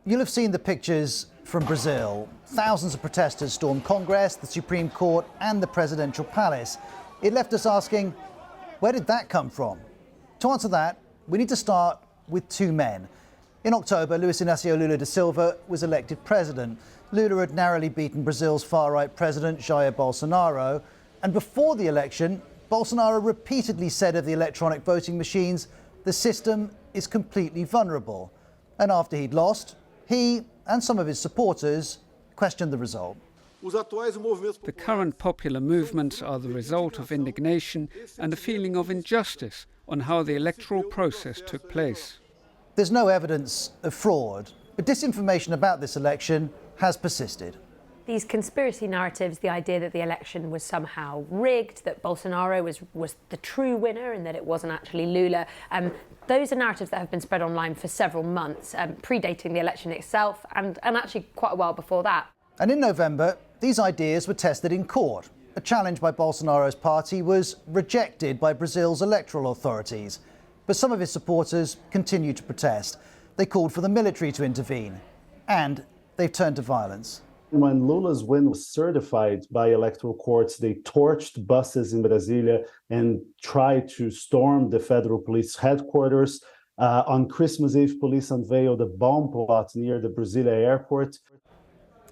You'll have seen the pictures from Brazil. Thousands of protesters stormed Congress, the Supreme Court and the presidential palace. It left us asking, where did that come from? To answer that, we need to start with two men. In October, Luiz Inácio Lula da Silva was elected president. Lula had narrowly beaten Brazil's far-right president, Jair Bolsonaro. And before the election, Bolsonaro repeatedly said of the electronic voting machines, the system is completely vulnerable. And after he'd lost, he and some of his supporters questioned the result. The current popular movements are the result of indignation and a feeling of injustice on how the electoral process took place. There's no evidence of fraud, but disinformation about this election has persisted. These conspiracy narratives, the idea that the election was somehow rigged, that Bolsonaro was the true winner and that it wasn't actually Lula, those are narratives that have been spread online for several months, predating the election itself and actually quite a while before that. And in November, these ideas were tested in court. A challenge by Bolsonaro's party was rejected by Brazil's electoral authorities. But some of his supporters continued to protest. They called for the military to intervene. And they've turned to violence. When Lula's win was certified by electoral courts, they torched buses in Brasilia and tried to storm the federal police headquarters. On Christmas Eve, police unveiled a bomb plot near the Brasilia airport.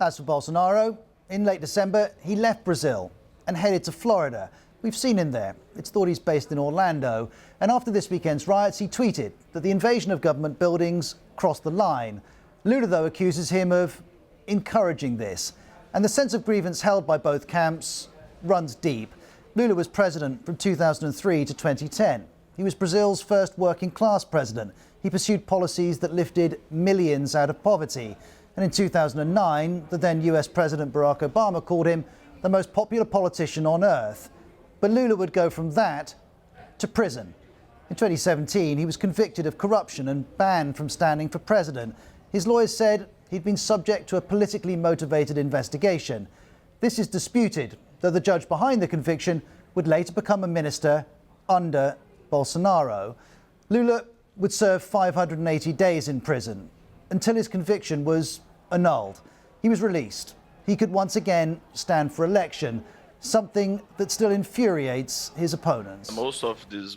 As for Bolsonaro, in late December, he left Brazil and headed to Florida. We've seen him there. It's thought he's based in Orlando. And after this weekend's riots, he tweeted that the invasion of government buildings crossed the line. Lula, though, accuses him of encouraging this. And the sense of grievance held by both camps runs deep. Lula was president from 2003 to 2010. He was Brazil's first working-class president. He pursued policies that lifted millions out of poverty. And in 2009, the then US President Barack Obama called him the most popular politician on earth. But Lula would go from that to prison. In 2017, he was convicted of corruption and banned from standing for president. His lawyers said he'd been subject to a politically motivated investigation. This is disputed, though the judge behind the conviction would later become a minister under Bolsonaro. Lula would serve 580 days in prison until his conviction was annulled. He was released. He could once again stand for election, something that still infuriates his opponents. Most of these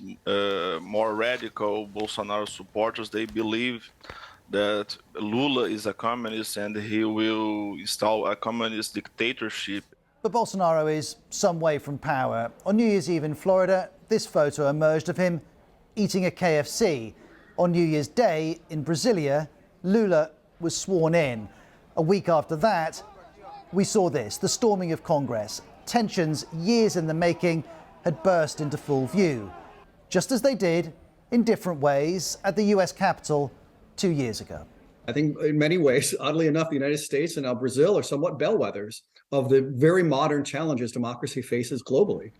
more radical Bolsonaro supporters, they believe that Lula is a communist and he will install a communist dictatorship. But Bolsonaro is some way from power. On New Year's Eve in Florida, this photo emerged of him eating a KFC. On New Year's Day in Brasilia, Lula was sworn in. A week after that, we saw this, the storming of Congress. Tensions years in the making had burst into full view, just as they did in different ways at the US Capitol 2 years ago. I think in many ways, oddly enough, the United States and now Brazil are somewhat bellwethers of the very modern challenges democracy faces globally.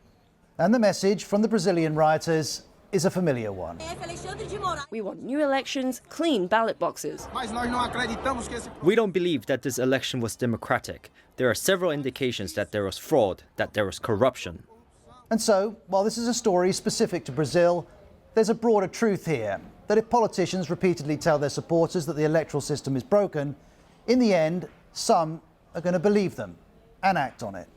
And the message from the Brazilian rioters is a familiar one. We want new elections, clean ballot boxes. We don't believe that this election was democratic. There are several indications that there was fraud, that there was corruption. And so, while this is a story specific to Brazil, there's a broader truth here, that if politicians repeatedly tell their supporters that the electoral system is broken, in the end, some are going to believe them and act on it.